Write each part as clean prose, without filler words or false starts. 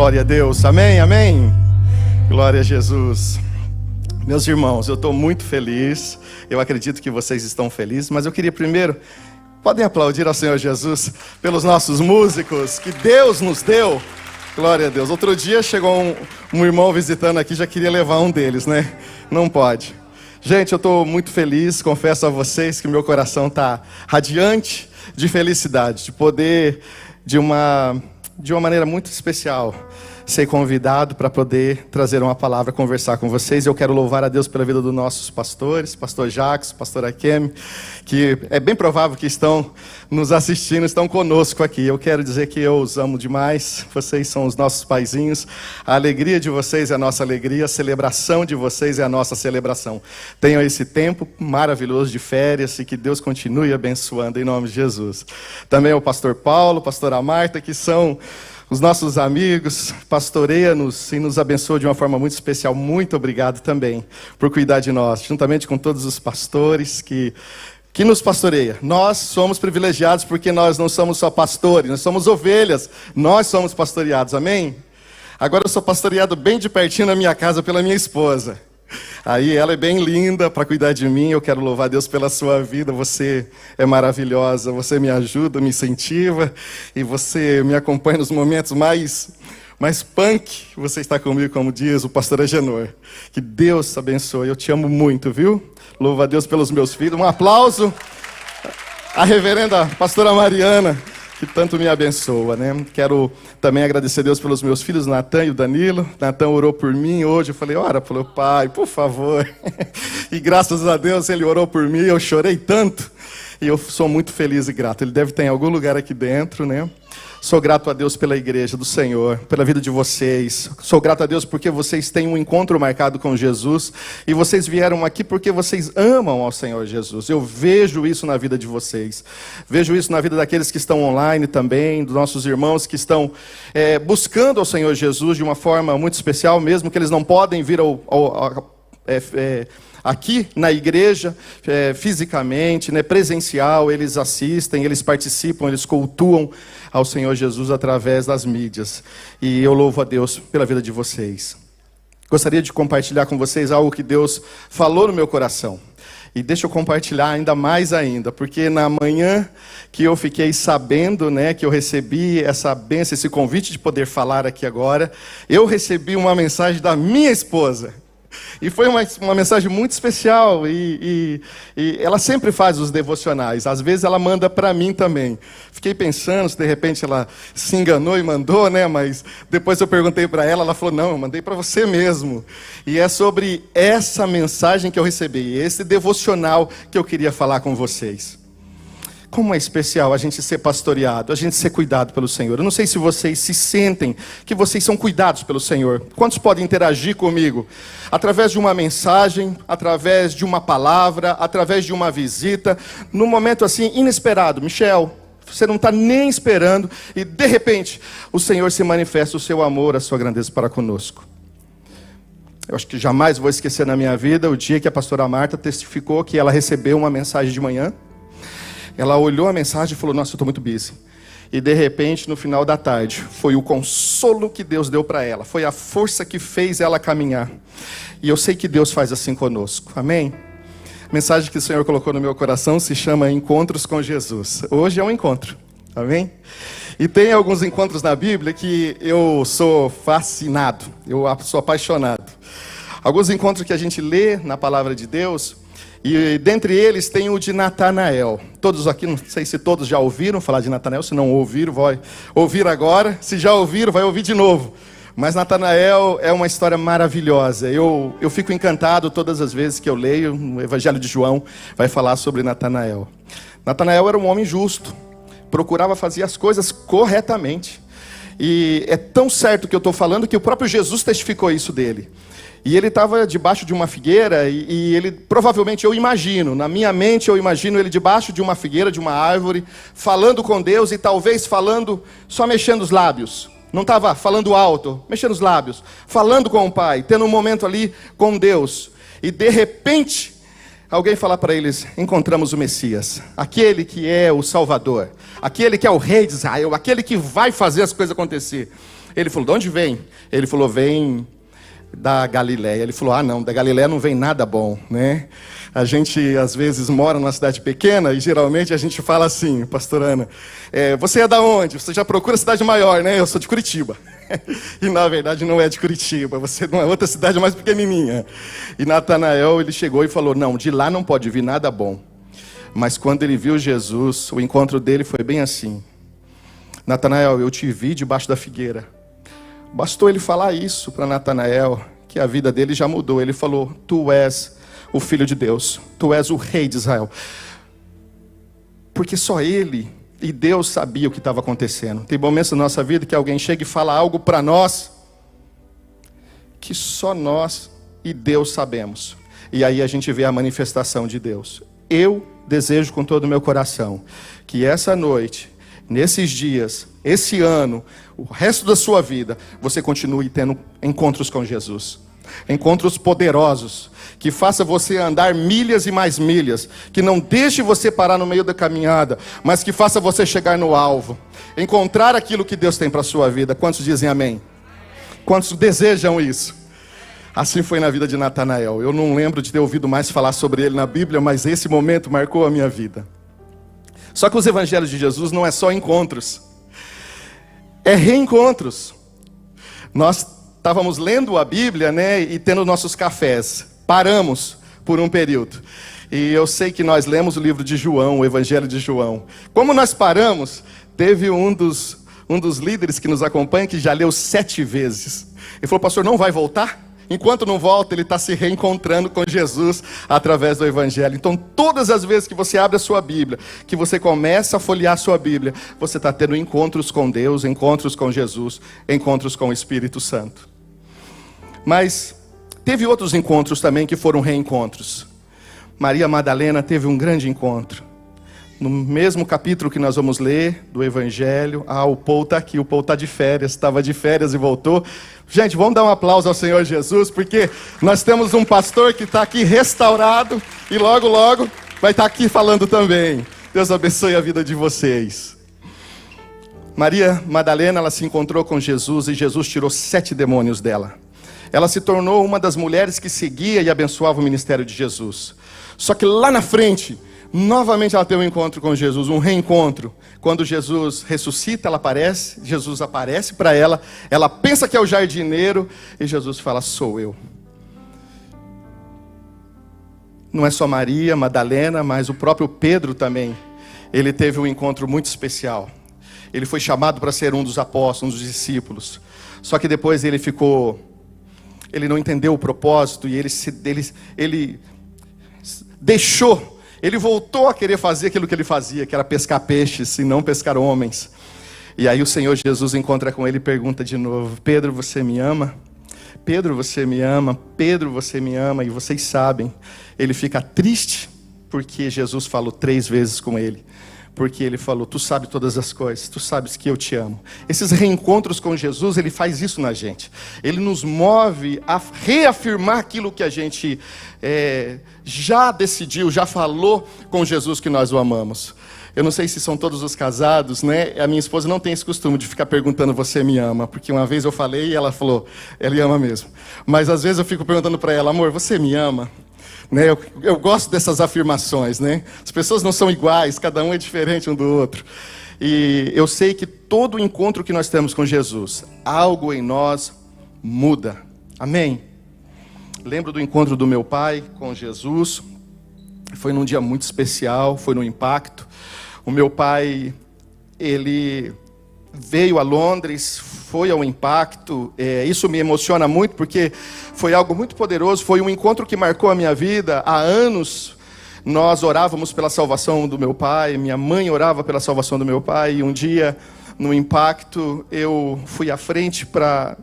Glória a Deus, amém, amém. Glória a Jesus. Meus irmãos, eu estou muito feliz. Eu acredito que vocês estão felizes, mas eu queria primeiro, podem aplaudir ao Senhor Jesus pelos nossos músicos que Deus nos deu. Glória a Deus. Outro dia chegou um irmão visitando aqui, já queria levar um deles, né? Não pode. Gente, eu estou muito feliz, confesso a vocês que meu coração está radiante de felicidade, de poder, de uma maneira muito especial, ser convidado para poder trazer uma palavra, conversar com vocês. Eu quero louvar a Deus pela vida dos nossos pastores, pastor Jacques, pastor Akemi, que é bem provável que estão nos assistindo, estão conosco aqui. Eu quero dizer que eu os amo demais, vocês são os nossos paizinhos, a alegria de vocês é a nossa alegria, a celebração de vocês é a nossa celebração. Tenham esse tempo maravilhoso de férias e que Deus continue abençoando em nome de Jesus. Também o pastor Paulo, pastora Marta, que são os nossos amigos, pastoreia-nos e nos abençoa de uma forma muito especial. Muito obrigado também por cuidar de nós, juntamente com todos os pastores que nos pastoreia. Nós somos privilegiados porque nós não somos só pastores, nós somos ovelhas, nós somos pastoreados, amém? Agora eu sou pastoreado bem de pertinho na minha casa pela minha esposa. Aí ela é bem linda para cuidar de mim. Eu quero louvar Deus pela sua vida. Você é maravilhosa, você me ajuda, me incentiva e você me acompanha nos momentos mais punk. Você está comigo, como diz o pastor Agenor. Que Deus te abençoe. Eu te amo muito, viu? Louvo a Deus pelos meus filhos. Um aplauso à reverenda pastora Mariana, que tanto me abençoa, né? Quero também agradecer a Deus pelos meus filhos, Natan e o Danilo. Natan orou por mim hoje, eu falei, ora pelo pai, por favor. E graças a Deus ele orou por mim, eu chorei tanto. E eu sou muito feliz e grato. Ele deve estar em algum lugar aqui dentro, né? Sou grato a Deus pela igreja do Senhor, pela vida de vocês. Sou grato a Deus porque vocês têm um encontro marcado com Jesus. E vocês vieram aqui porque vocês amam ao Senhor Jesus. Eu vejo isso na vida de vocês. Vejo isso na vida daqueles que estão online também, dos nossos irmãos que estão buscando ao Senhor Jesus de uma forma muito especial, mesmo que eles não podem vir aqui na igreja, fisicamente, né, presencial, eles assistem, eles participam, eles cultuam ao Senhor Jesus através das mídias. E eu louvo a Deus pela vida de vocês. Gostaria de compartilhar com vocês algo que Deus falou no meu coração. E deixa eu compartilhar ainda mais ainda, porque na manhã que eu fiquei sabendo, né, que eu recebi essa bênção, esse convite de poder falar aqui agora, eu recebi uma mensagem da minha esposa. E foi uma mensagem muito especial, e ela sempre faz os devocionais, às vezes ela manda para mim também. Fiquei pensando se de repente ela se enganou e mandou, né? Mas depois eu perguntei para ela, ela falou, não, eu mandei para você mesmo. E é sobre essa mensagem que eu recebi, esse devocional que eu queria falar com vocês. Como é especial a gente ser pastoreado, a gente ser cuidado pelo Senhor. Eu não sei se vocês se sentem que vocês são cuidados pelo Senhor. Quantos podem interagir comigo? Através de uma mensagem, através de uma palavra, através de uma visita, num momento assim inesperado. Michel, você não está nem esperando e de repente o Senhor se manifesta o seu amor, a sua grandeza para conosco. Eu acho que jamais vou esquecer na minha vida o dia que a pastora Marta testificou que ela recebeu uma mensagem de manhã. Ela olhou a mensagem e falou, nossa, eu estou muito busy. E de repente, no final da tarde, foi o consolo que Deus deu para ela. Foi a força que fez ela caminhar. E eu sei que Deus faz assim conosco. Amém? A mensagem que o Senhor colocou no meu coração se chama Encontros com Jesus. Hoje é um encontro. Amém? E tem alguns encontros na Bíblia que eu sou fascinado. Eu sou apaixonado. Alguns encontros que a gente lê na palavra de Deus. E dentre eles tem o de Natanael. Todos aqui, não sei se todos já ouviram falar de Natanael. Se não ouviram, vai ouvir agora. Se já ouviram, vai ouvir de novo. Mas Natanael é uma história maravilhosa. Eu fico encantado todas as vezes que eu leio. O Evangelho de João vai falar sobre Natanael. Natanael era um homem justo. Procurava fazer as coisas corretamente. E é tão certo que eu estou falando que o próprio Jesus testificou isso dele. E ele estava debaixo de uma figueira e ele, provavelmente, eu imagino, na minha mente eu imagino ele debaixo de uma figueira, de uma árvore, falando com Deus e talvez falando, só mexendo os lábios. Não estava falando alto, mexendo os lábios, falando com o Pai, tendo um momento ali com Deus. E de repente, alguém falar para eles, encontramos o Messias, aquele que é o Salvador, aquele que é o Rei de Israel, aquele que vai fazer as coisas acontecer. Ele falou, de onde vem? Ele falou, vem da Galileia. Ele falou, não, da Galileia não vem nada bom, né? A gente, às vezes, mora numa cidade pequena e, geralmente, a gente fala assim, pastor Ana, você é da onde? Você já procura cidade maior, né? Eu sou de Curitiba. E, na verdade, não é de Curitiba. Você não é outra cidade mais pequenininha. E Natanael, ele chegou e falou, não, de lá não pode vir nada bom. Mas quando ele viu Jesus, o encontro dele foi bem assim. Natanael, eu te vi debaixo da figueira. Bastou ele falar isso para Natanael, que a vida dele já mudou. Ele falou, tu és o Filho de Deus, tu és o Rei de Israel. Porque só ele e Deus sabia o que estava acontecendo. Tem momentos na nossa vida que alguém chega e fala algo para nós, que só nós e Deus sabemos. E aí a gente vê a manifestação de Deus. Eu desejo com todo o meu coração que essa noite, nesses dias, esse ano, o resto da sua vida, você continue tendo encontros com Jesus. Encontros poderosos, que faça você andar milhas e mais milhas, que não deixe você parar no meio da caminhada, mas que faça você chegar no alvo, encontrar aquilo que Deus tem para a sua vida. Quantos dizem amém? Quantos desejam isso? Assim foi na vida de Natanael. Eu não lembro de ter ouvido mais falar sobre ele na Bíblia, mas esse momento marcou a minha vida. Só que os evangelhos de Jesus não é só encontros, é reencontros. Nós estávamos lendo a Bíblia, né, e tendo nossos cafés. Paramos por um período. E eu sei que nós lemos o livro de João, o Evangelho de João. Como nós paramos, teve um dos líderes que nos acompanha que já leu 7 vezes. Ele falou, pastor, não vai voltar? Enquanto não volta, ele está se reencontrando com Jesus através do Evangelho. Então, todas as vezes que você abre a sua Bíblia, que você começa a folhear a sua Bíblia, você está tendo encontros com Deus, encontros com Jesus, encontros com o Espírito Santo. Mas teve outros encontros também que foram reencontros. Maria Madalena teve um grande encontro. No mesmo capítulo que nós vamos ler do Evangelho, o Paul está aqui, o Paul está de férias, estava de férias e voltou. Gente, vamos dar um aplauso ao Senhor Jesus, porque nós temos um pastor que está aqui restaurado e logo, logo vai estar aqui falando também. Deus abençoe a vida de vocês. Maria Madalena, ela se encontrou com Jesus e Jesus tirou 7 demônios dela. Ela se tornou uma das mulheres que seguia e abençoava o ministério de Jesus. Só que lá na frente, novamente ela tem um encontro com Jesus, um reencontro. Quando Jesus ressuscita, Jesus aparece para ela, ela pensa que é o jardineiro, e Jesus fala, sou eu. Não é só Maria Madalena, mas o próprio Pedro também. Ele teve um encontro muito especial. Ele foi chamado para ser um dos apóstolos, um dos discípulos. Só que depois ele não entendeu o propósito, e ele deixou. Ele voltou a querer fazer aquilo que ele fazia, que era pescar peixes e não pescar homens. E aí o Senhor Jesus encontra com ele e pergunta de novo, Pedro, você me ama? Pedro, você me ama? Pedro, você me ama? E vocês sabem, ele fica triste porque Jesus falou 3 vezes com ele. Porque ele falou, tu sabes todas as coisas, tu sabes que eu te amo. Esses reencontros com Jesus, ele faz isso na gente. Ele nos move a reafirmar aquilo que a gente já decidiu, já falou com Jesus que nós o amamos. Eu não sei se são todos os casados, né? A minha esposa não tem esse costume de ficar perguntando, você me ama? Porque uma vez eu falei e ela falou, ele ama mesmo. Mas às vezes eu fico perguntando para ela, amor, você me ama? Né? Eu gosto dessas afirmações, né? As pessoas não são iguais, cada um é diferente um do outro. E eu sei que todo encontro que nós temos com Jesus, algo em nós muda. Amém? Lembro do encontro do meu pai com Jesus. Foi num dia muito especial, foi no Impacto. O meu pai, ele veio a Londres, foi ao Impacto. Isso me emociona muito, porque foi algo muito poderoso. Foi um encontro que marcou a minha vida. Há anos nós orávamos pela salvação do meu pai, minha mãe orava pela salvação do meu pai. E um dia, no Impacto, eu fui à frente para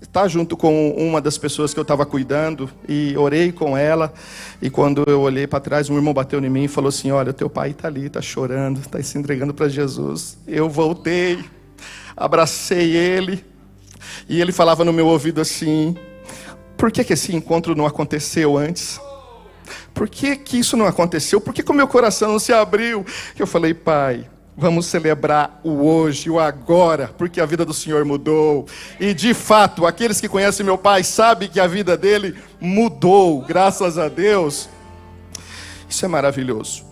estar junto com uma das pessoas que eu estava cuidando, e orei com ela. E quando eu olhei para trás, um irmão bateu em mim e falou assim, olha, teu pai está ali, está chorando, está se entregando para Jesus. Eu voltei, abracei ele, e ele falava no meu ouvido assim, por que esse encontro não aconteceu antes? Por que isso não aconteceu? Por que o meu coração não se abriu? Eu falei, pai, Vamos celebrar o hoje, o agora, porque a vida do Senhor mudou. E de fato, aqueles que conhecem meu pai sabem que a vida dele mudou, graças a Deus. Isso é maravilhoso.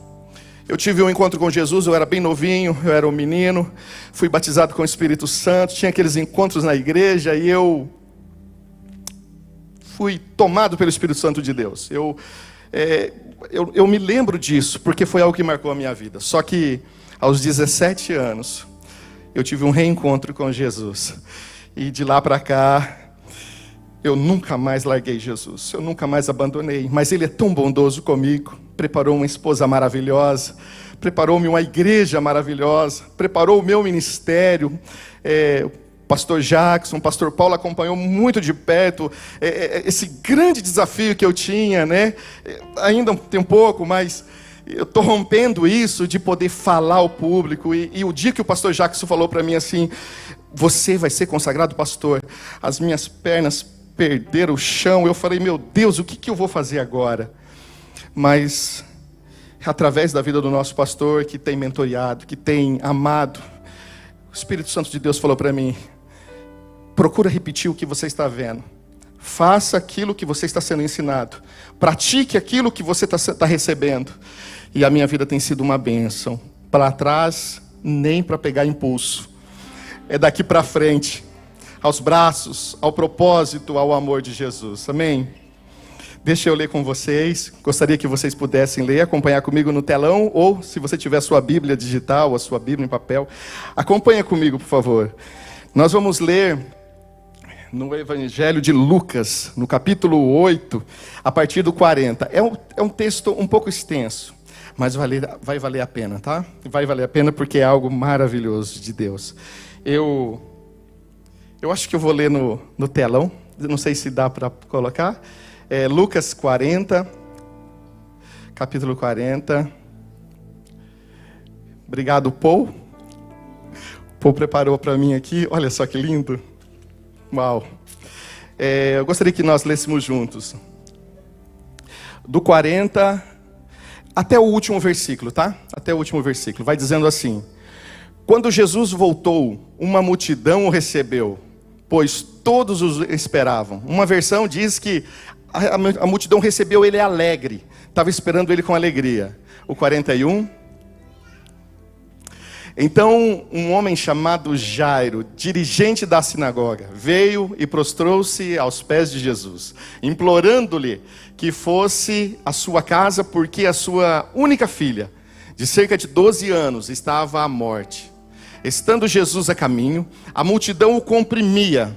Eu tive um encontro com Jesus, eu era bem novinho, eu era um menino, fui batizado com o Espírito Santo, tinha aqueles encontros na igreja e eu fui tomado pelo Espírito Santo de Deus. Eu me lembro disso, porque foi algo que marcou a minha vida. Só que aos 17 anos, eu tive um reencontro com Jesus. E de lá para cá, eu nunca mais larguei Jesus. Eu nunca mais abandonei. Mas Ele é tão bondoso comigo. Preparou uma esposa maravilhosa. Preparou-me uma igreja maravilhosa. Preparou o meu ministério. Pastor Jackson, Pastor Paulo acompanhou muito de perto esse grande desafio que eu tinha, né? Ainda tem um pouco, mas eu estou rompendo isso de poder falar ao público. E o dia que o pastor Jackson falou para mim assim: você vai ser consagrado pastor, as minhas pernas perderam o chão. Eu falei: meu Deus, o que eu vou fazer agora? Mas através da vida do nosso pastor, que tem mentoreado, que tem amado, o Espírito Santo de Deus falou para mim: procura repetir o que você está vendo. Faça aquilo que você está sendo ensinado. Pratique aquilo que você está recebendo. E a minha vida tem sido uma bênção. Para trás, nem para pegar impulso. É daqui para frente. Aos braços, ao propósito, ao amor de Jesus. Amém? Deixa eu ler com vocês. Gostaria que vocês pudessem ler, acompanhar comigo no telão. Ou, se você tiver a sua Bíblia digital, a sua Bíblia em papel, acompanha comigo, por favor. Nós vamos ler no Evangelho de Lucas, no capítulo 8, a partir do 40. É um texto um pouco extenso, mas vai valer a pena, tá? Vai valer a pena porque é algo maravilhoso de Deus. Eu acho que eu vou ler no telão, não sei se dá para colocar. Lucas 40, capítulo 40. Obrigado, Paul. Paul preparou para mim aqui, olha só que lindo. Uau! Eu gostaria que nós lêssemos juntos. Do 40 até o último versículo, tá? Até o último versículo. Vai dizendo assim: quando Jesus voltou, uma multidão o recebeu, pois todos o esperavam. Uma versão diz que a multidão recebeu ele alegre. Estava esperando ele com alegria. O 41... Então, um homem chamado Jairo, dirigente da sinagoga, veio e prostrou-se aos pés de Jesus, implorando-lhe que fosse à sua casa, porque a sua única filha, de cerca de 12 anos, estava à morte. Estando Jesus a caminho, a multidão o comprimia.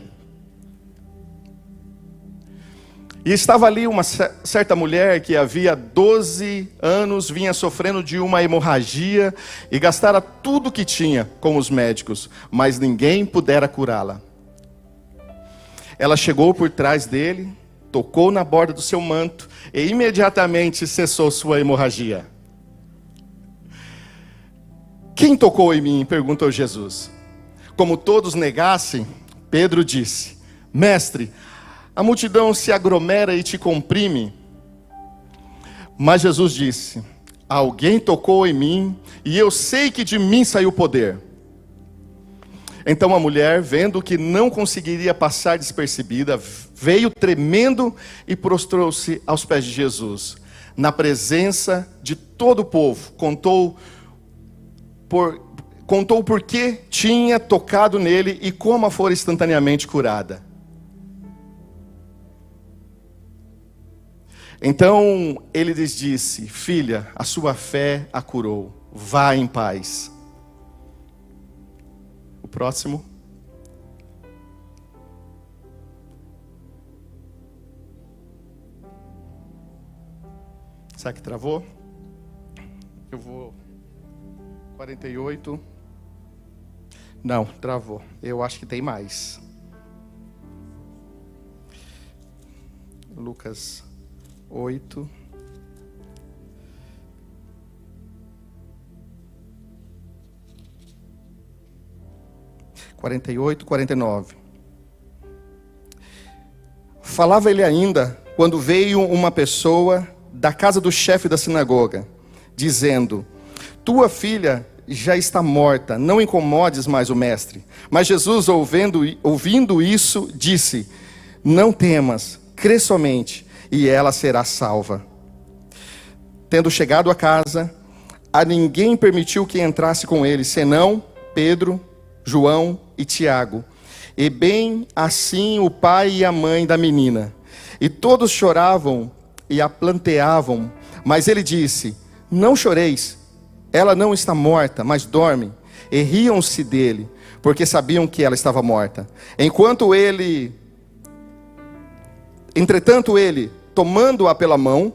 E estava ali uma certa mulher que havia 12 anos vinha sofrendo de uma hemorragia e gastara tudo que tinha com os médicos, mas ninguém pudera curá-la. Ela chegou por trás dele, tocou na borda do seu manto e imediatamente cessou sua hemorragia. Quem tocou em mim? Perguntou Jesus. Como todos negassem, Pedro disse: Mestre, a multidão se aglomera e te comprime. Mas Jesus disse: alguém tocou em mim, e eu sei que de mim saiu poder. Então a mulher, vendo que não conseguiria passar despercebida, veio tremendo e prostrou-se aos pés de Jesus. Na presença de todo o povo, contou por que tinha tocado nele e como a fora instantaneamente curada. Então ele lhes disse: filha, a sua fé a curou, vá em paz. O próximo. Será que travou? Eu vou 48. Não, travou. Eu acho que tem mais. Lucas 8. Quarenta e oito, 49. Falava ele ainda, quando veio uma pessoa da casa do chefe da sinagoga, dizendo: tua filha já está morta, não incomodes mais o mestre. Mas Jesus, ouvindo isso, disse: não temas, crê somente, e ela será salva. Tendo chegado a casa, a ninguém permitiu que entrasse com ele, senão Pedro, João e Tiago, e bem assim o pai e a mãe da menina. E todos choravam e a planteavam, mas ele disse: não choreis, ela não está morta, mas dorme. E riam-se dele, porque sabiam que ela estava morta. Entretanto ele, tomando-a pela mão,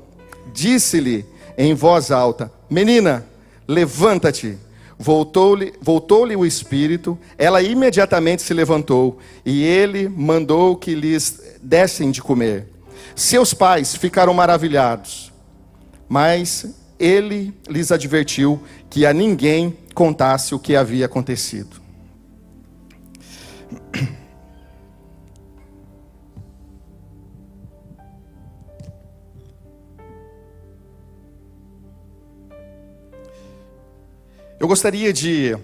disse-lhe em voz alta: menina, levanta-te. Voltou-lhe o espírito, ela imediatamente se levantou, e ele mandou que lhes dessem de comer. Seus pais ficaram maravilhados, mas ele lhes advertiu que a ninguém contasse o que havia acontecido. Eu gostaria de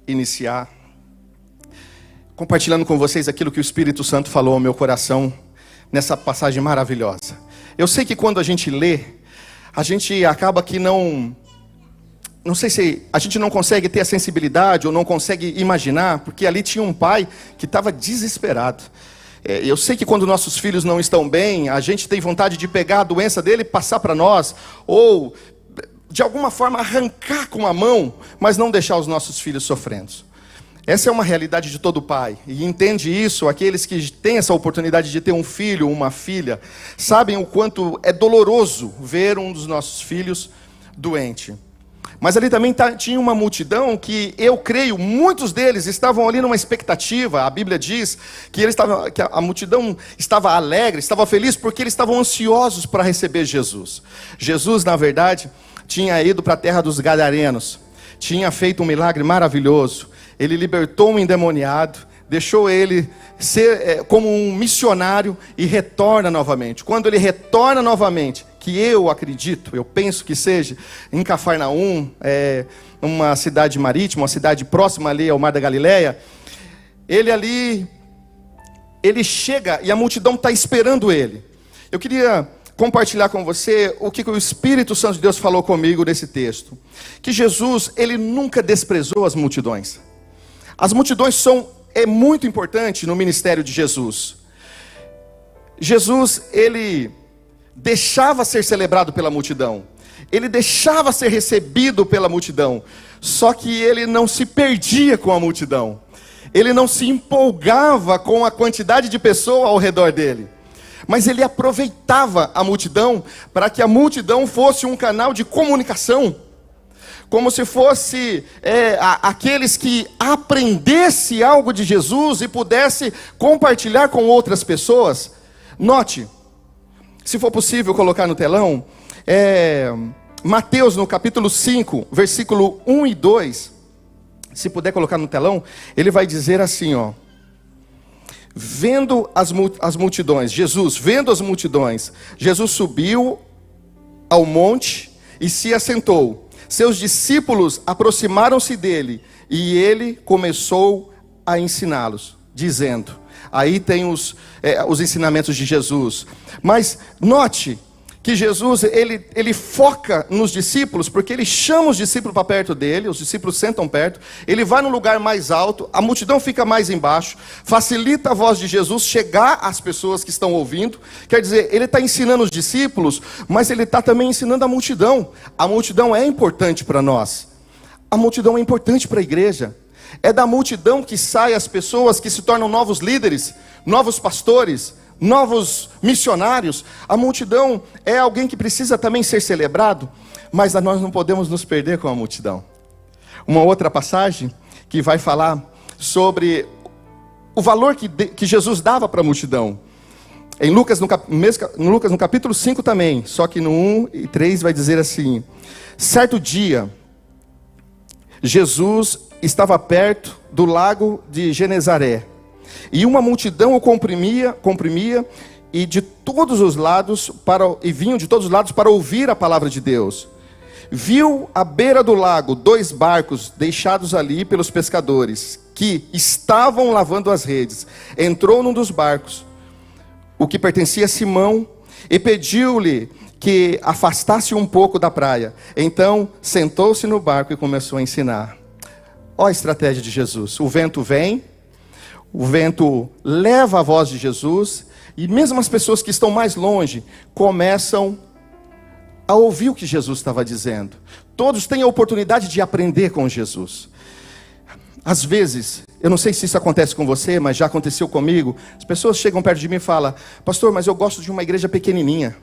iniciar compartilhando com vocês aquilo que o Espírito Santo falou ao meu coração nessa passagem maravilhosa. Eu sei que quando a gente lê, a gente acaba que não sei se a gente não consegue ter a sensibilidade ou não consegue imaginar, porque ali tinha um pai que estava desesperado. Eu sei que quando nossos filhos não estão bem, a gente tem vontade de pegar a doença dele e passar para nós, ou de alguma forma arrancar com a mão, mas não deixar os nossos filhos sofrendo. Essa é uma realidade de todo pai, e entende isso, aqueles que têm essa oportunidade de ter um filho, uma filha, sabem o quanto é doloroso ver um dos nossos filhos doente. Mas ali também tinha uma multidão que eu creio, muitos deles estavam ali numa expectativa. A Bíblia diz que a multidão estava alegre, estava feliz, porque eles estavam ansiosos para receber Jesus. Jesus, na verdade, tinha ido para a terra dos Gadarenos, tinha feito um milagre maravilhoso. Ele libertou um endemoniado, deixou ele ser como um missionário e retorna novamente. Quando ele retorna novamente, que eu acredito, eu penso que seja em Cafarnaum, uma cidade marítima, uma cidade próxima ali ao Mar da Galileia, ele chega e a multidão está esperando ele. Eu queria compartilhar com você o que o Espírito Santo de Deus falou comigo nesse texto. Que Jesus, ele nunca desprezou as multidões. As multidões é muito importante no ministério de Jesus. Jesus, ele deixava ser celebrado pela multidão. Ele deixava ser recebido pela multidão. Só que ele não se perdia com a multidão. Ele não se empolgava com a quantidade de pessoas ao redor dele. Mas ele aproveitava a multidão para que a multidão fosse um canal de comunicação. Como se fosse aqueles que aprendesse algo de Jesus e pudesse compartilhar com outras pessoas. Note, se for possível colocar no telão, Mateus no capítulo 5, versículo 1 e 2. Se puder colocar no telão, ele vai dizer assim, ó. Vendo as multidões, vendo as multidões, Jesus subiu ao monte e se assentou. Seus discípulos aproximaram-se dele e ele começou a ensiná-los, dizendo, aí tem os ensinamentos de Jesus. Mas note que Jesus, ele foca nos discípulos, porque ele chama os discípulos para perto dele, os discípulos sentam perto, ele vai no lugar mais alto, a multidão fica mais embaixo, facilita a voz de Jesus chegar às pessoas que estão ouvindo. Quer dizer, ele está ensinando os discípulos, mas ele está também ensinando a multidão. A multidão é importante para nós, a multidão é importante para a igreja. É da multidão que saem as pessoas que se tornam novos líderes, novos pastores, novos missionários. A multidão é alguém que precisa também ser celebrado, mas nós não podemos nos perder com a multidão. Uma outra passagem que vai falar sobre o valor que Jesus dava para a multidão. Em Lucas no capítulo 5 também, só que no 1 e 3 vai dizer assim: certo dia, Jesus estava perto do lago de Genezaré, e uma multidão o comprimia e vinham de todos os lados para ouvir a palavra de Deus. viu à beira do lago 2 barcos deixados ali pelos pescadores, que estavam lavando as redes. Entrou num dos barcos, o que pertencia a Simão, e pediu-lhe que afastasse um pouco da praia. Então sentou-se no barco e começou a ensinar. Olha a estratégia de Jesus. O vento vem, o vento leva a voz de Jesus, e mesmo as pessoas que estão mais longe começam a ouvir o que Jesus estava dizendo. Todos têm a oportunidade de aprender com Jesus. Às vezes, eu não sei se isso acontece com você, mas já aconteceu comigo. As pessoas chegam perto de mim e falam: pastor, mas eu gosto de uma igreja pequenininha.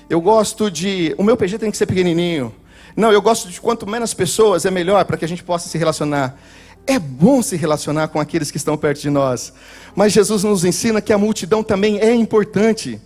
Eu gosto de... o meu PG tem que ser pequenininho. Não, eu gosto de quanto menos pessoas é melhor para que a gente possa se relacionar. É bom se relacionar com aqueles que estão perto de nós. Mas Jesus nos ensina que a multidão também é importante.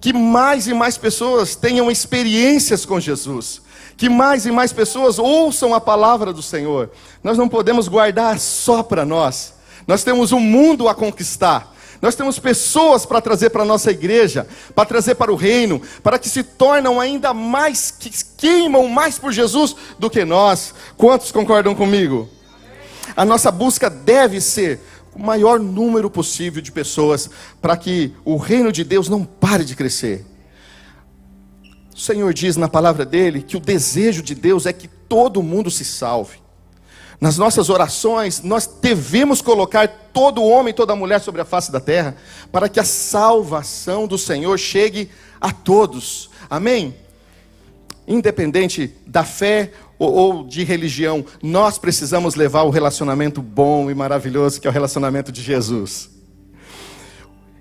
Que mais e mais pessoas tenham experiências com Jesus. Que mais e mais pessoas ouçam a palavra do Senhor. Nós não podemos guardar só para nós. Nós temos um mundo a conquistar. Nós temos pessoas para trazer para a nossa igreja, para trazer para o reino, para que se tornam ainda mais, que queimam mais por Jesus do que nós. Quantos concordam comigo? A nossa busca deve ser o maior número possível de pessoas, para que o reino de Deus não pare de crescer. O Senhor diz na palavra dele que o desejo de Deus é que todo mundo se salve. Nas nossas orações, nós devemos colocar todo homem e toda mulher sobre a face da terra, para que a salvação do Senhor chegue a todos. Amém? Independente da fé ou de religião, nós precisamos levar o relacionamento bom e maravilhoso, que é o relacionamento de Jesus.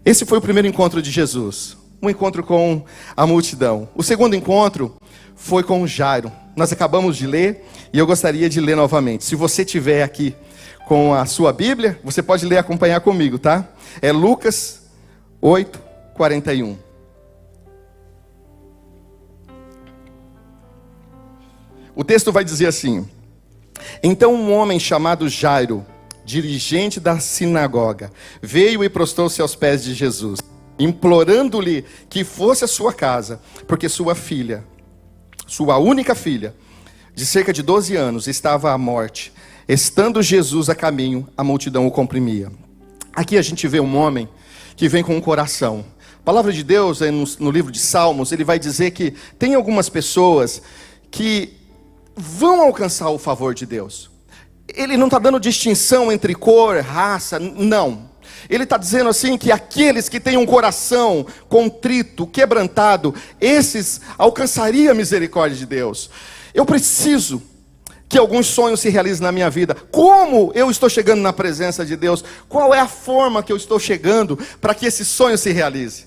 Esse foi o primeiro encontro de Jesus, um encontro com a multidão. O segundo encontro foi com Jairo. Nós acabamos de ler, e eu gostaria de ler novamente. Se você tiver aqui com a sua Bíblia, você pode ler e acompanhar comigo, tá? É Lucas 8:41. O texto vai dizer assim: então um homem chamado Jairo, dirigente da sinagoga, veio e prostou-se aos pés de Jesus, implorando-lhe que fosse à sua casa, porque sua filha, sua única filha, de cerca de 12 anos, estava à morte. Estando Jesus a caminho, a multidão o comprimia. Aqui a gente vê um homem que vem com um coração. A palavra de Deus, no livro de Salmos, ele vai dizer que tem algumas pessoas que vão alcançar o favor de Deus. Ele não está dando distinção entre cor, raça, não. Ele está dizendo assim que aqueles que têm um coração contrito, quebrantado, esses alcançariam a misericórdia de Deus. Eu preciso que alguns sonhos se realizem na minha vida. Como eu estou chegando na presença de Deus? Qual é a forma que eu estou chegando para que esse sonho se realize?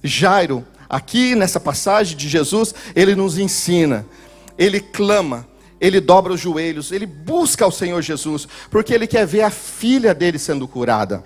Jairo, aqui nessa passagem de Jesus, ele nos ensina, ele clama, ele dobra os joelhos, ele busca o Senhor Jesus, porque ele quer ver a filha dele sendo curada.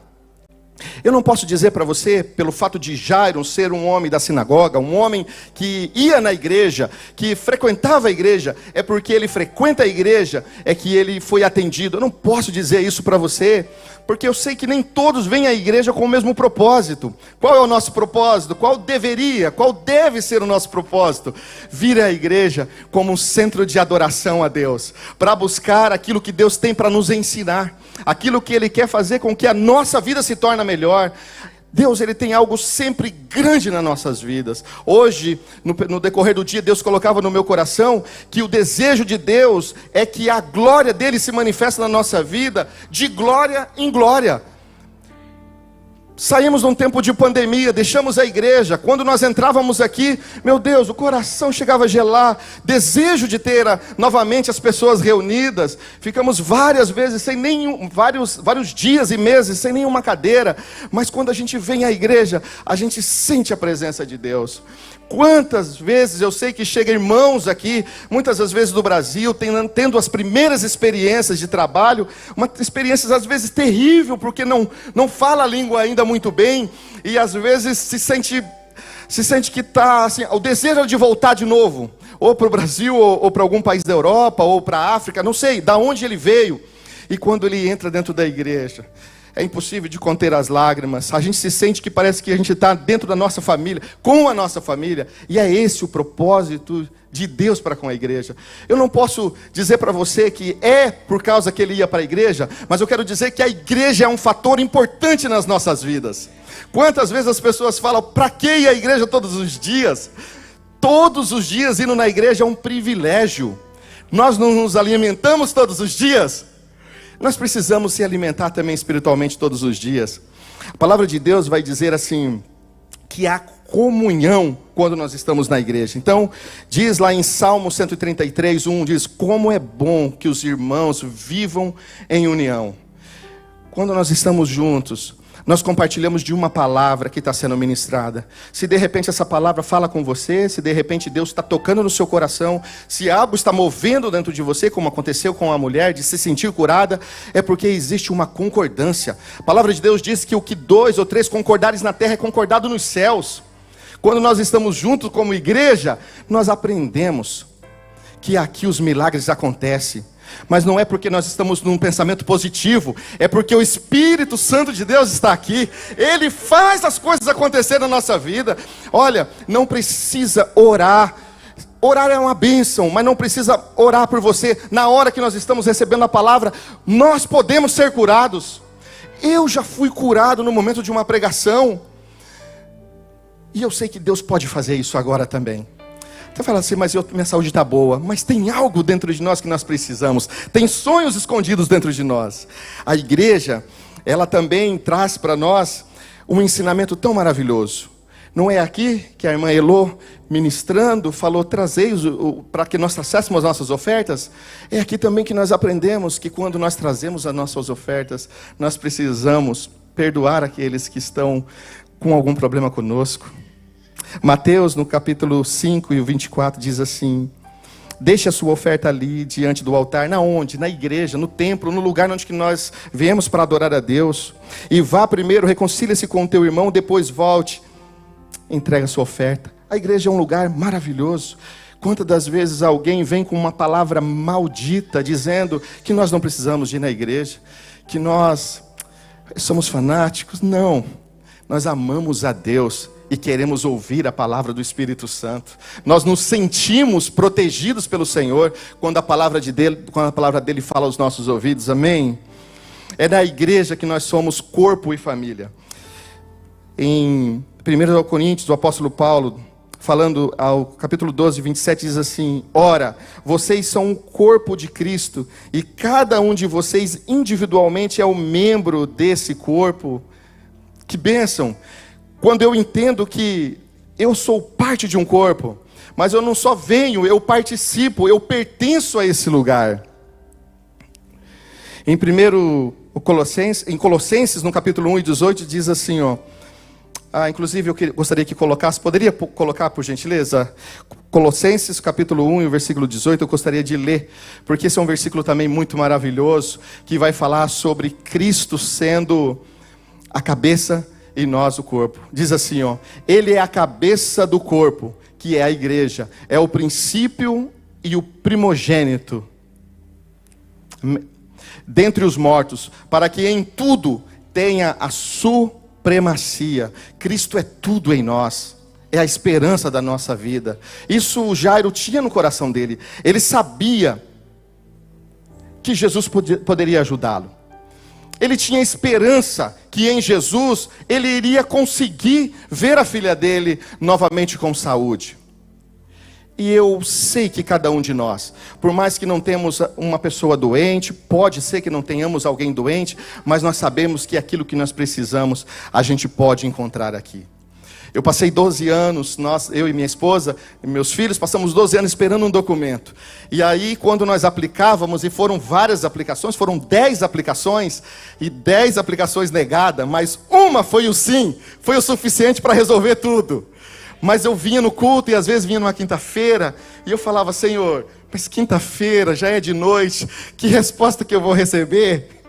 Eu não posso dizer para você, pelo fato de Jairo ser um homem da sinagoga, um homem que ia na igreja, que frequentava a igreja, é porque ele frequenta a igreja, é que ele foi atendido. Eu não posso dizer isso para você, porque eu sei que nem todos vêm à igreja com o mesmo propósito. Qual é o nosso propósito? Qual deve ser o nosso propósito? Vir à igreja como um centro de adoração a Deus, para buscar aquilo que Deus tem para nos ensinar, aquilo que Ele quer fazer com que a nossa vida se torne melhor. Deus, Ele tem algo sempre grande nas nossas vidas. Hoje, no decorrer do dia, Deus colocava no meu coração que o desejo de Deus é que a glória dEle se manifeste na nossa vida, de glória em glória. Saímos de um tempo de pandemia, deixamos a igreja. Quando nós entrávamos aqui, meu Deus, o coração chegava a gelar, desejo de ter novamente as pessoas reunidas. Ficamos várias vezes sem vários dias e meses sem nenhuma cadeira. Mas quando a gente vem à igreja, a gente sente a presença de Deus. Quantas vezes eu sei que chegam irmãos aqui, muitas das vezes do Brasil, tendo as primeiras experiências de trabalho, experiências às vezes terríveis, porque não fala a língua ainda muito bem, e às vezes se sente que está assim, o desejo de voltar de novo, ou para o Brasil, ou para algum país da Europa, ou para a África, não sei, da onde ele veio. E quando ele entra dentro da igreja, É impossível de conter as lágrimas. A gente se sente que parece que a gente está dentro da nossa família, com a nossa família. E é esse o propósito de Deus para com a igreja. Eu não posso dizer para você que é por causa que ele ia para a igreja, mas eu quero dizer que a igreja é um fator importante nas nossas vidas. Quantas vezes as pessoas falam, para que ir à igreja todos os dias? Todos os dias indo na igreja é um privilégio. Nós não nos alimentamos todos os dias. Nós precisamos se alimentar também espiritualmente todos os dias. A palavra de Deus vai dizer assim, que há comunhão quando nós estamos na igreja. Então, diz lá em Salmo 133, 1, diz, como é bom que os irmãos vivam em união. Quando nós estamos juntos, nós compartilhamos de uma palavra que está sendo ministrada. Se de repente essa palavra fala com você, se de repente Deus está tocando no seu coração, se algo está movendo dentro de você, como aconteceu com a mulher, de se sentir curada, é porque existe uma concordância. A palavra de Deus diz que o que 2 ou 3 concordares na terra é concordado nos céus. Quando nós estamos juntos como igreja, nós aprendemos que aqui os milagres acontecem. Mas não é porque nós estamos num pensamento positivo, é porque o Espírito Santo de Deus está aqui. Ele faz as coisas acontecer na nossa vida. Olha, não precisa orar. Orar é uma bênção, mas não precisa orar por você. Na hora que nós estamos recebendo a palavra, nós podemos ser curados. Eu já fui curado no momento de uma pregação. E eu sei que Deus pode fazer isso agora também. Você fala assim, mas minha saúde está boa. Mas tem algo dentro de nós que nós precisamos. Tem sonhos escondidos dentro de nós. A igreja, ela também traz para nós um ensinamento tão maravilhoso. Não é aqui que a irmã Elô, ministrando, falou, trazei para que nós trouxéssemos as nossas ofertas? É aqui também que nós aprendemos que quando nós trazemos as nossas ofertas, nós precisamos perdoar aqueles que estão com algum problema conosco. Mateus, no capítulo 5 e o 24, diz assim, deixe a sua oferta ali, diante do altar, na onde? Na igreja, no templo, no lugar onde que nós viemos para adorar a Deus. E vá primeiro, reconcilie-se com o teu irmão, depois volte, entrega a sua oferta. A igreja é um lugar maravilhoso. Quantas das vezes alguém vem com uma palavra maldita, dizendo que nós não precisamos de ir na igreja, que nós somos fanáticos? Não, nós amamos a Deus e queremos ouvir a palavra do Espírito Santo. Nós nos sentimos protegidos pelo Senhor quando a palavra dele fala aos nossos ouvidos, amém? É na igreja que nós somos corpo e família. Em 1 Coríntios, o apóstolo Paulo, falando ao capítulo 12, 27, diz assim, ora, vocês são um corpo de Cristo, e cada um de vocês individualmente é o membro desse corpo. Que bênção! Quando eu entendo que eu sou parte de um corpo, mas eu não só venho, eu participo, eu pertenço a esse lugar. Em Colossenses, no capítulo 1 e 18, diz assim, inclusive eu gostaria que colocasse, poderia colocar por gentileza? Colossenses capítulo 1 e o versículo 18, eu gostaria de ler, porque esse é um versículo também muito maravilhoso, que vai falar sobre Cristo sendo a cabeça e nós o corpo. Diz assim, ele é a cabeça do corpo, que é a igreja, é o princípio e o primogênito dentre os mortos, para que em tudo tenha a supremacia. Cristo é tudo em nós, é a esperança da nossa vida. Isso o Jairo tinha no coração dele. Ele sabia que Jesus poderia ajudá-lo. Ele tinha esperança que em Jesus ele iria conseguir ver a filha dele novamente com saúde. E eu sei que cada um de nós, por mais que não temos uma pessoa doente, pode ser que não tenhamos alguém doente, mas nós sabemos que aquilo que nós precisamos, a gente pode encontrar aqui. Eu passei 12 anos, eu e minha esposa e meus filhos, passamos 12 anos esperando um documento. E aí, quando nós aplicávamos, e foram várias aplicações, foram 10 aplicações, e 10 aplicações negadas, mas uma foi o sim, foi o suficiente para resolver tudo. Mas eu vinha no culto, e às vezes vinha numa quinta-feira, e eu falava, Senhor, mas quinta-feira, já é de noite, que resposta que eu vou receber?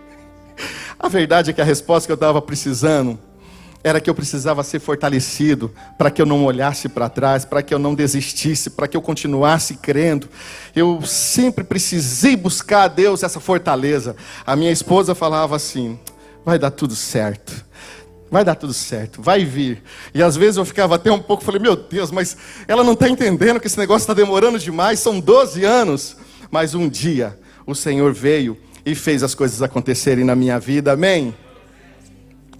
A verdade é que a resposta que eu estava precisando era que eu precisava ser fortalecido, para que eu não olhasse para trás, para que eu não desistisse, para que eu continuasse crendo. Eu sempre precisei buscar a Deus essa fortaleza. A minha esposa falava assim, vai dar tudo certo. Vai dar tudo certo, vai vir. E às vezes eu ficava até um pouco, falei, meu Deus, mas ela não está entendendo que esse negócio está demorando demais, são 12 anos. Mas um dia o Senhor veio e fez as coisas acontecerem na minha vida, amém?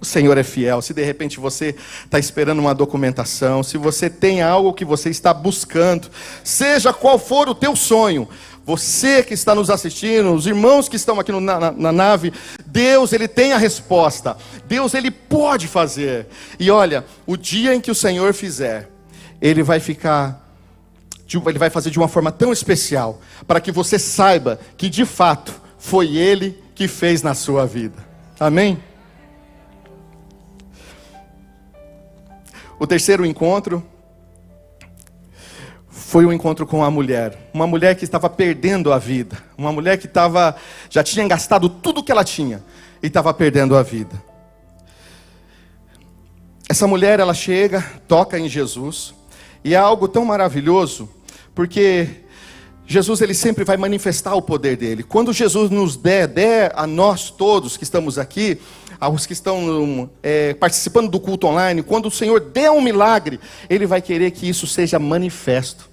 O Senhor é fiel. Se de repente você está esperando uma documentação, se você tem algo que você está buscando, seja qual for o teu sonho, você que está nos assistindo, os irmãos que estão aqui na nave, Deus, Ele tem a resposta. Deus, Ele pode fazer. E olha, o dia em que o Senhor fizer, Ele vai fazer de uma forma tão especial, para que você saiba que de fato foi Ele que fez na sua vida. Amém? O terceiro encontro foi um encontro com uma mulher que estava perdendo a vida, uma mulher que já tinha gastado tudo que ela tinha e estava perdendo a vida. Essa mulher, ela chega, toca em Jesus, e é algo tão maravilhoso, porque Jesus, ele sempre vai manifestar o poder dele. Quando Jesus nos der a nós todos que estamos aqui, aos que estão participando do culto online, quando o Senhor der um milagre, Ele vai querer que isso seja manifesto.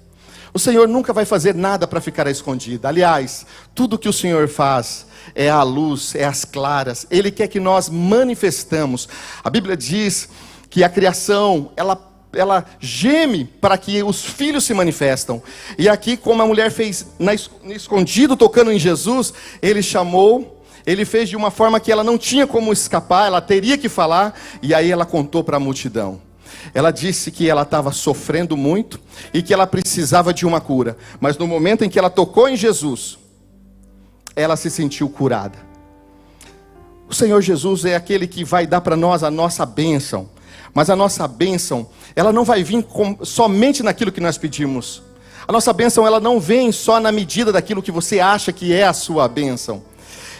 O Senhor nunca vai fazer nada para ficar escondido. Aliás, tudo que o Senhor faz é à luz, é às claras. Ele quer que nós manifestamos. A Bíblia diz que a criação, ela geme para que os filhos se manifestam. E aqui, como a mulher fez no escondido, tocando em Jesus, Ele chamou, Ele fez de uma forma que ela não tinha como escapar, ela teria que falar, e aí ela contou para a multidão. Ela disse que ela estava sofrendo muito e que ela precisava de uma cura. Mas no momento em que ela tocou em Jesus, ela se sentiu curada. O Senhor Jesus é aquele que vai dar para nós a nossa bênção. Mas a nossa bênção, ela não vai vir somente naquilo que nós pedimos. A nossa bênção, ela não vem só na medida daquilo que você acha que é a sua bênção.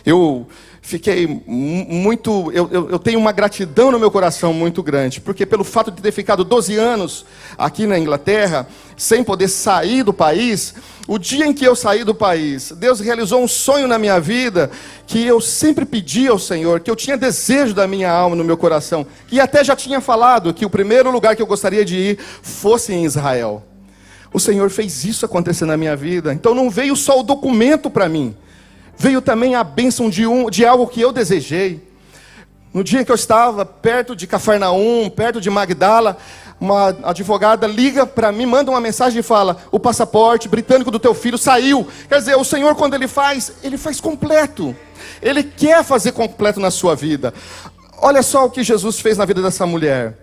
Eu fiquei muito, eu tenho uma gratidão no meu coração muito grande, porque pelo fato de ter ficado 12 anos aqui na Inglaterra, sem poder sair do país, o dia em que eu saí do país, Deus realizou um sonho na minha vida, que eu sempre pedi ao Senhor, que eu tinha desejo da minha alma no meu coração, e até já tinha falado que o primeiro lugar que eu gostaria de ir fosse em Israel. O Senhor fez isso acontecer na minha vida, então não veio só o documento para mim, veio também a bênção de algo que eu desejei. No dia que eu estava perto de Cafarnaum, perto de Magdala, uma advogada liga para mim, manda uma mensagem e fala: o passaporte britânico do teu filho saiu. Quer dizer, o Senhor, quando Ele faz completo. Ele quer fazer completo na sua vida. Olha só o que Jesus fez na vida dessa mulher.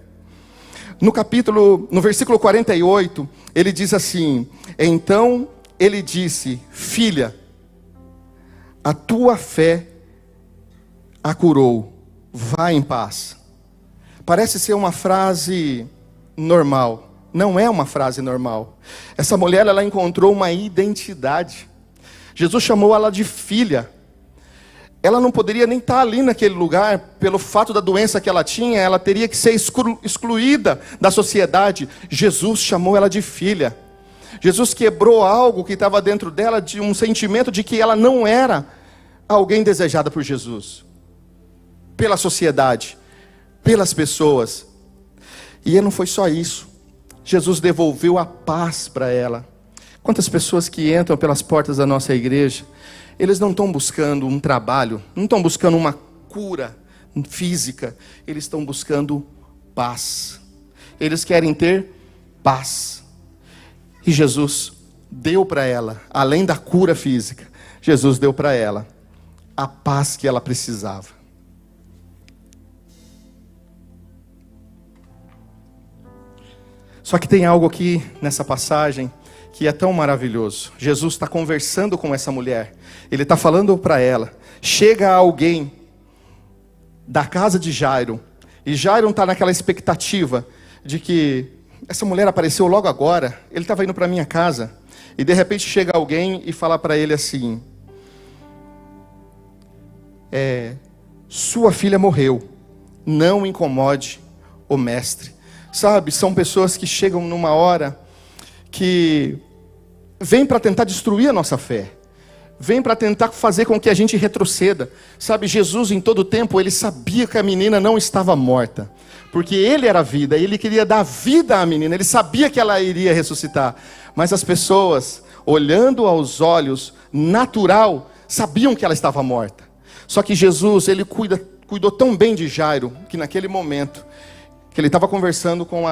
No versículo 48, Ele diz assim: então Ele disse, filha, a tua fé a curou, vá em paz. Parece ser uma frase normal, não é uma frase normal. Essa mulher, ela encontrou uma identidade. Jesus chamou ela de filha. Ela não poderia nem estar ali naquele lugar, pelo fato da doença que ela tinha, ela teria que ser excluída da sociedade. Jesus chamou ela de filha. Jesus quebrou algo que estava dentro dela, de um sentimento de que ela não era alguém desejada por Jesus, pela sociedade, pelas pessoas. E não foi só isso. Jesus devolveu a paz para ela. Quantas pessoas que entram pelas portas da nossa igreja, eles não estão buscando um trabalho, não estão buscando uma cura física, eles estão buscando paz. Eles querem ter paz. E Jesus deu para ela, além da cura física, Jesus deu para ela a paz que ela precisava. Só que tem algo aqui nessa passagem que é tão maravilhoso. Jesus está conversando com essa mulher. Ele está falando para ela. Chega alguém da casa de Jairo. E Jairo está naquela expectativa de que essa mulher apareceu logo agora. Ele estava indo para a minha casa. E de repente chega alguém e fala para ele assim: sua filha morreu. Não incomode o mestre. Sabe, são pessoas que chegam numa hora que vêm para tentar destruir a nossa fé. vem para tentar fazer com que a gente retroceda. Sabe, Jesus em todo tempo, ele sabia que a menina não estava morta, porque ele era a vida, ele queria dar vida à menina, ele sabia que ela iria ressuscitar. Mas as pessoas, olhando aos olhos natural, sabiam que ela estava morta. Só que Jesus, ele cuidou tão bem de Jairo, que naquele momento, que ele estava conversando com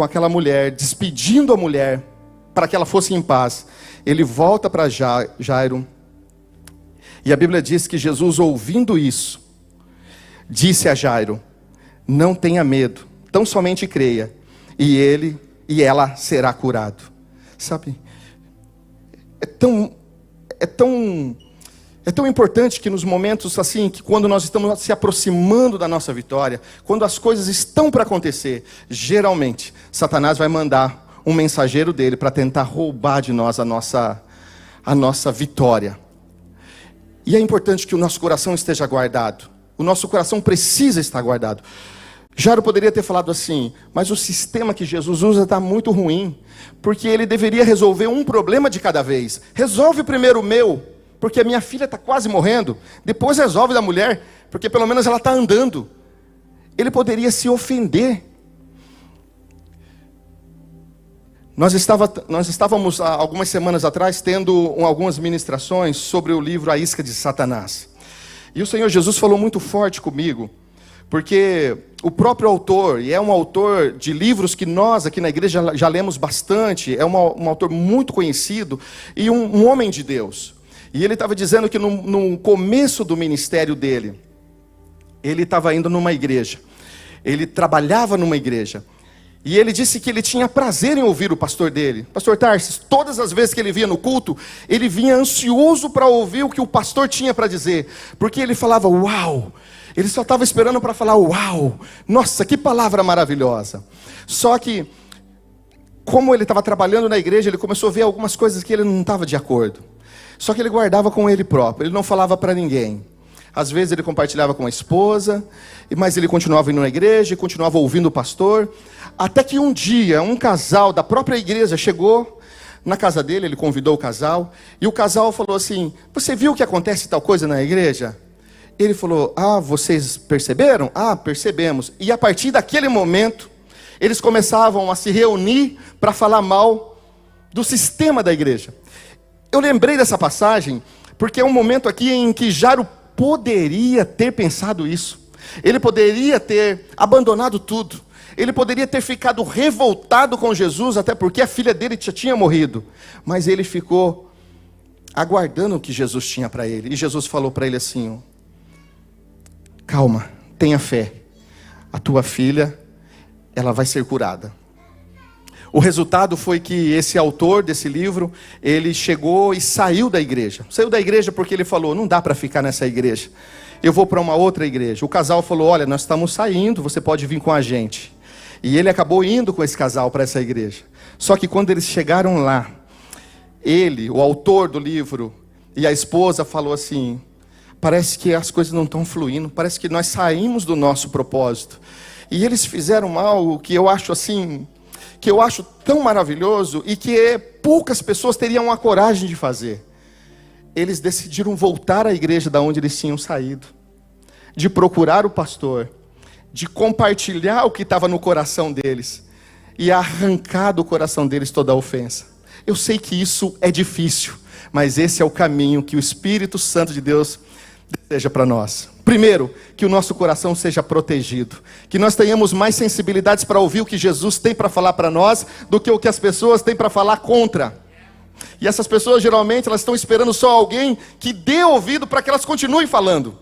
aquela mulher, despedindo a mulher, para que ela fosse em paz, ele volta para Jairo, e a Bíblia diz que Jesus, ouvindo isso, disse a Jairo: não tenha medo, tão somente creia, e ela será curado. Sabe, é tão importante que nos momentos assim, que quando nós estamos se aproximando da nossa vitória, quando as coisas estão para acontecer, geralmente Satanás vai mandar um mensageiro dele para tentar roubar de nós a nossa vitória. E é importante que o nosso coração esteja guardado. O nosso coração precisa estar guardado. Jairo poderia ter falado assim: mas o sistema que Jesus usa está muito ruim, porque ele deveria resolver um problema de cada vez. Resolve primeiro o meu, porque a minha filha está quase morrendo. Depois resolve da mulher, porque pelo menos ela está andando. Ele poderia se ofender. Nós estávamos há algumas semanas atrás tendo algumas ministrações sobre o livro A Isca de Satanás. E o Senhor Jesus falou muito forte comigo, porque o próprio autor, e é um autor de livros que nós aqui na igreja já lemos bastante, é um autor muito conhecido e um homem de Deus. E ele estava dizendo que no começo do ministério dele, ele estava indo numa igreja, ele trabalhava numa igreja, e ele disse que ele tinha prazer em ouvir o pastor dele, pastor Tarsis. Todas as vezes que ele vinha no culto, ele vinha ansioso para ouvir o que o pastor tinha para dizer, porque ele falava uau, ele só estava esperando para falar uau, nossa, que palavra maravilhosa. Só que, como ele estava trabalhando na igreja, ele começou a ver algumas coisas que ele não estava de acordo. Só que ele guardava com ele próprio, ele não falava para ninguém. Às vezes ele compartilhava com a esposa, mas ele continuava indo na igreja, continuava ouvindo o pastor. Até que um dia, um casal da própria igreja chegou na casa dele, ele convidou o casal, e o casal falou assim: você viu que acontece tal coisa na igreja? Ele falou: ah, vocês perceberam? Ah, percebemos. E a partir daquele momento, eles começavam a se reunir para falar mal do sistema da igreja. Eu lembrei dessa passagem, porque é um momento aqui em que Jairo poderia ter pensado isso. Ele poderia ter abandonado tudo. Ele poderia ter ficado revoltado com Jesus, até porque a filha dele já tinha morrido. Mas ele ficou aguardando o que Jesus tinha para ele. E Jesus falou para ele assim: calma, tenha fé. A tua filha, ela vai ser curada. O resultado foi que esse autor desse livro, ele chegou e saiu da igreja. Saiu da igreja porque ele falou: não dá para ficar nessa igreja. Eu vou para uma outra igreja. O casal falou: olha, nós estamos saindo, você pode vir com a gente. E ele acabou indo com esse casal para essa igreja. Só que quando eles chegaram lá, ele, o autor do livro, e a esposa falou assim: parece que as coisas não estão fluindo, parece que nós saímos do nosso propósito. E eles fizeram algo que eu acho assim, que eu acho tão maravilhoso e que poucas pessoas teriam a coragem de fazer. Eles decidiram voltar à igreja da onde eles tinham saído, de procurar o pastor, de compartilhar o que estava no coração deles e arrancar do coração deles toda a ofensa. Eu sei que isso é difícil, mas esse é o caminho que o Espírito Santo de Deus deseja para nós. Primeiro, que o nosso coração seja protegido, que nós tenhamos mais sensibilidades para ouvir o que Jesus tem para falar para nós do que o que as pessoas têm para falar contra. E essas pessoas geralmente elas estão esperando só alguém que dê ouvido para que elas continuem falando.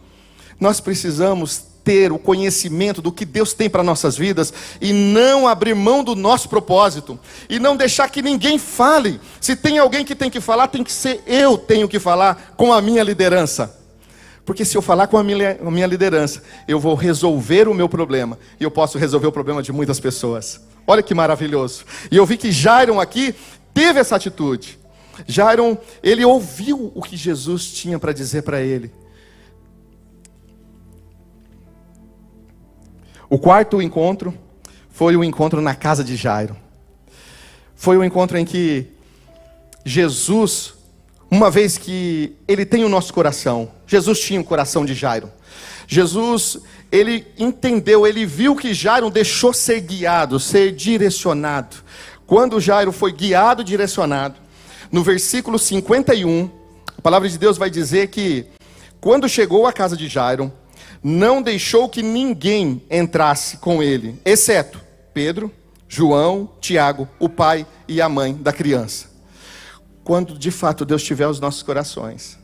Nós precisamos ter o conhecimento do que Deus tem para nossas vidas e não abrir mão do nosso propósito e não deixar que ninguém fale. Se tem alguém que tem que falar, tem que ser eu tenho que falar com a minha liderança. Porque se eu falar com a minha liderança, eu vou resolver o meu problema. E eu posso resolver o problema de muitas pessoas. Olha que maravilhoso. E eu vi que Jairo aqui teve essa atitude. Jairo, ele ouviu o que Jesus tinha para dizer para ele. O quarto encontro foi o encontro na casa de Jairo. Foi o encontro em que Jesus uma vez que ele tem o nosso coração. Jesus tinha o coração de Jairo. Jesus, ele entendeu, ele viu que Jairo deixou ser guiado, ser direcionado. Quando Jairo foi guiado e direcionado, no versículo 51, a palavra de Deus vai dizer que quando chegou à casa de Jairo, não deixou que ninguém entrasse com ele, exceto Pedro, João, Tiago, o pai e a mãe da criança. Quando de fato Deus tiver os nossos corações,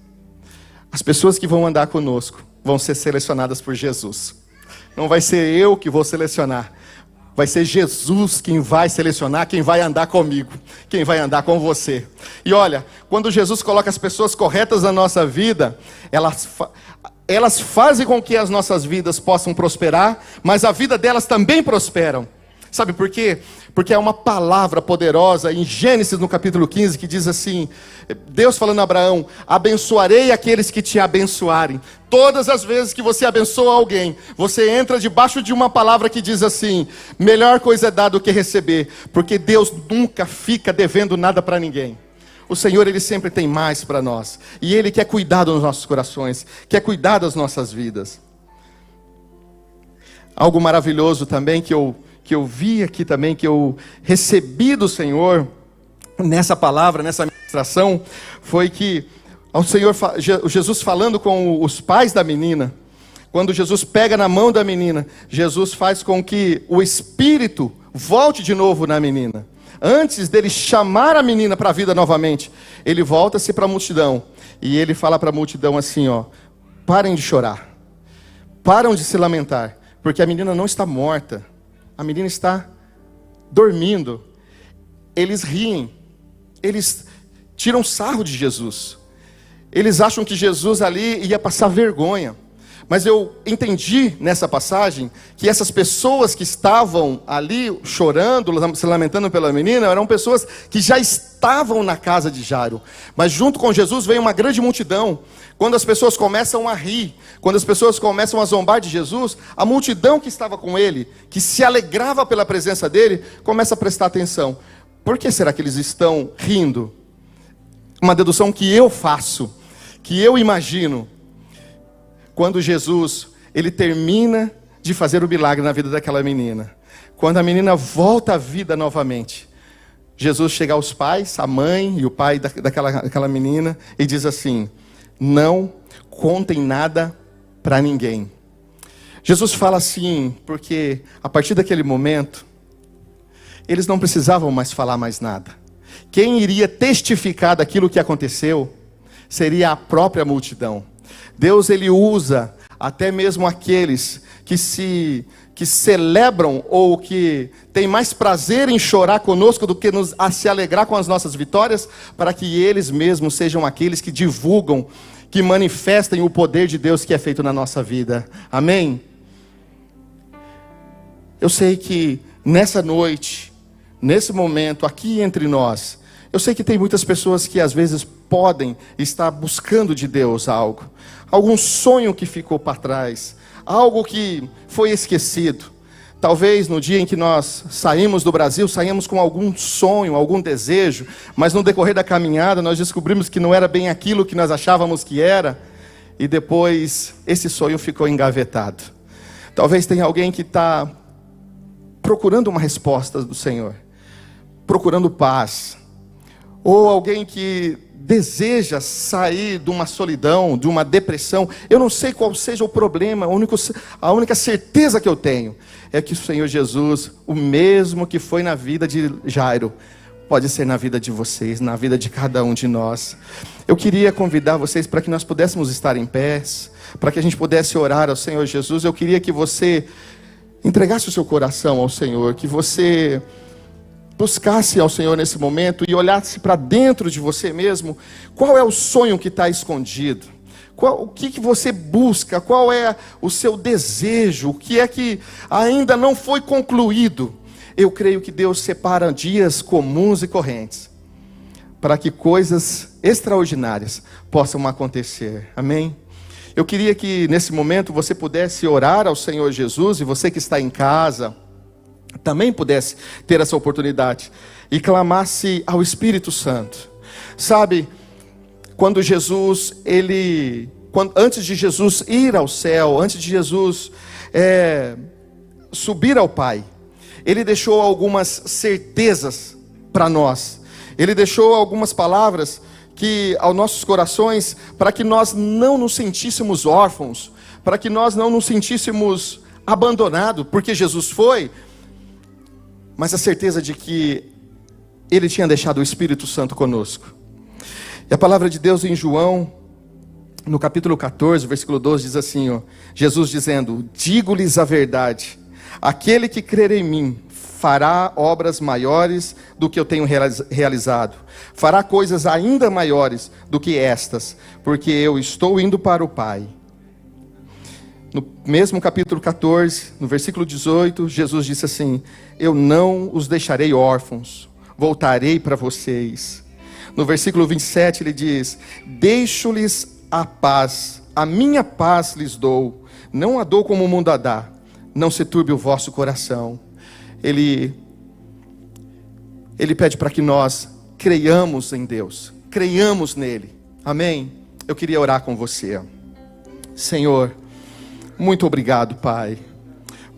as pessoas que vão andar conosco vão ser selecionadas por Jesus. Não vai ser eu que vou selecionar, vai ser Jesus quem vai selecionar, quem vai andar comigo, quem vai andar com você. E olha, quando Jesus coloca as pessoas corretas na nossa vida, elas fazem com que as nossas vidas possam prosperar, mas a vida delas também prosperam. Sabe por quê? Porque é uma palavra poderosa em Gênesis no capítulo 15 que diz assim, Deus falando a Abraão: abençoarei aqueles que te abençoarem. Todas as vezes que você abençoa alguém, você entra debaixo de uma palavra que diz assim: melhor coisa é dar do que receber, porque Deus nunca fica devendo nada para ninguém. O Senhor, Ele sempre tem mais para nós, e Ele quer cuidar dos nossos corações, quer cuidar das nossas vidas. Algo maravilhoso também que eu vi aqui também, que eu recebi do Senhor, nessa palavra, nessa ministração, foi que ao Senhor, Jesus falando com os pais da menina, quando Jesus pega na mão da menina, Jesus faz com que o Espírito volte de novo na menina. Antes dele chamar a menina para a vida novamente, ele volta-se para a multidão, e ele fala para a multidão assim, ó: parem de chorar, param de se lamentar, porque a menina não está morta, a menina está dormindo. Eles riem, eles tiram sarro de Jesus, eles acham que Jesus ali ia passar vergonha. Mas eu entendi nessa passagem que essas pessoas que estavam ali chorando, se lamentando pela menina, eram pessoas que já estavam na casa de Jairo. Mas junto com Jesus veio uma grande multidão. Quando as pessoas começam a rir, quando as pessoas começam a zombar de Jesus, a multidão que estava com ele, que se alegrava pela presença dele, começa a prestar atenção. Por que será que eles estão rindo? Uma dedução que eu faço, que eu imagino. Quando Jesus, ele termina de fazer o milagre na vida daquela menina, quando a menina volta à vida novamente, Jesus chega aos pais, a mãe e o pai daquela menina, e diz assim: não contem nada para ninguém. Jesus fala assim, porque a partir daquele momento, eles não precisavam mais falar mais nada. Quem iria testificar daquilo que aconteceu seria a própria multidão. Deus, ele usa até mesmo aqueles que celebram ou que têm mais prazer em chorar conosco do que a se alegrar com as nossas vitórias, para que eles mesmos sejam aqueles que divulgam, que manifestem o poder de Deus que é feito na nossa vida. Amém? Eu sei que nessa noite, nesse momento, aqui entre nós, eu sei que tem muitas pessoas que às vezes podem estar buscando de Deus algo, algum sonho que ficou para trás, algo que foi esquecido. Talvez no dia em que nós saímos do Brasil, saímos com algum sonho, algum desejo, mas no decorrer da caminhada nós descobrimos que não era bem aquilo que nós achávamos que era, e depois esse sonho ficou engavetado. Talvez tenha alguém que está procurando uma resposta do Senhor, procurando paz, ou alguém que deseja sair de uma solidão, de uma depressão. Eu não sei qual seja o problema, a única certeza que eu tenho é que o Senhor Jesus, o mesmo que foi na vida de Jairo, pode ser na vida de vocês, na vida de cada um de nós. Eu queria convidar vocês para que nós pudéssemos estar em pés, para que a gente pudesse orar ao Senhor Jesus. Eu queria que você entregasse o seu coração ao Senhor, que você buscasse ao Senhor nesse momento e olhasse para dentro de você mesmo. Qual é o sonho que está escondido? O que você busca? Qual é o seu desejo? O que é que ainda não foi concluído? Eu creio que Deus separa dias comuns e correntes para que coisas extraordinárias possam acontecer. Amém? Eu queria que nesse momento você pudesse orar ao Senhor Jesus, e você que está em casa também pudesse ter essa oportunidade e clamasse ao Espírito Santo. Sabe, quando Jesus, antes de Jesus ir ao céu, antes de Jesus subir ao Pai, ele deixou algumas certezas para nós. Ele deixou algumas palavras aos nossos corações, para que nós não nos sentíssemos órfãos, para que nós não nos sentíssemos abandonados, porque Jesus foi, mas a certeza de que Ele tinha deixado o Espírito Santo conosco. E a palavra de Deus em João, no capítulo 14, versículo 12, diz assim, Jesus dizendo: digo-lhes a verdade, aquele que crer em mim fará obras maiores do que eu tenho realizado, fará coisas ainda maiores do que estas, porque eu estou indo para o Pai. No mesmo capítulo 14, no versículo 18, Jesus disse assim: eu não os deixarei órfãos, voltarei para vocês. No versículo 27 ele diz: deixo-lhes a paz, a minha paz lhes dou, não a dou como o mundo a dá, não se turbe o vosso coração. Ele pede para que nós creiamos em Deus, creiamos nele, amém? Eu queria orar com você. Senhor, muito obrigado, Pai.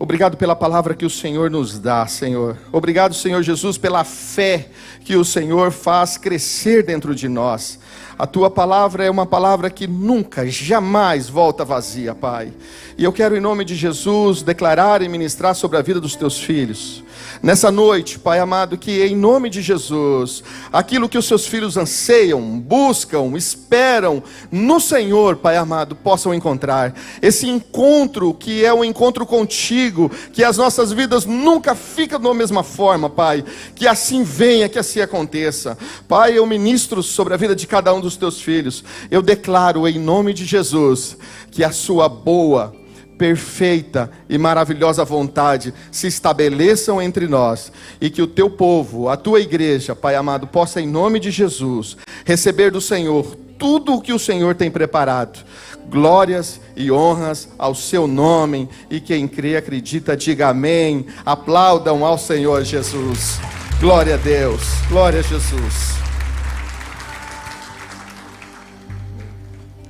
Obrigado pela palavra que o Senhor nos dá, Senhor. Obrigado, Senhor Jesus, pela fé que o Senhor faz crescer dentro de nós. A Tua palavra é uma palavra que nunca, jamais volta vazia, Pai. E eu quero, em nome de Jesus, declarar e ministrar sobre a vida dos Teus filhos. Nessa noite, Pai amado, que em nome de Jesus, aquilo que os Seus filhos anseiam, buscam, esperam no Senhor, Pai amado, possam encontrar. Esse encontro que é um encontro contigo, que as nossas vidas nunca ficam da mesma forma, Pai. Que assim venha, que assim aconteça. Pai, eu ministro sobre a vida de cada um dos Teus filhos. Eu declaro em nome de Jesus, que a Sua boa, perfeita e maravilhosa vontade se estabeleçam entre nós, e que o Teu povo, a Tua igreja, Pai amado, possa em nome de Jesus receber do Senhor tudo o que o Senhor tem preparado. Glórias e honras ao Seu nome, e quem crê, acredita, diga amém. Aplaudam ao Senhor Jesus. Glória a Deus, glória a Jesus.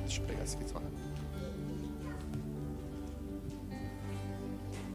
Deixa eu pegar isso aqui só.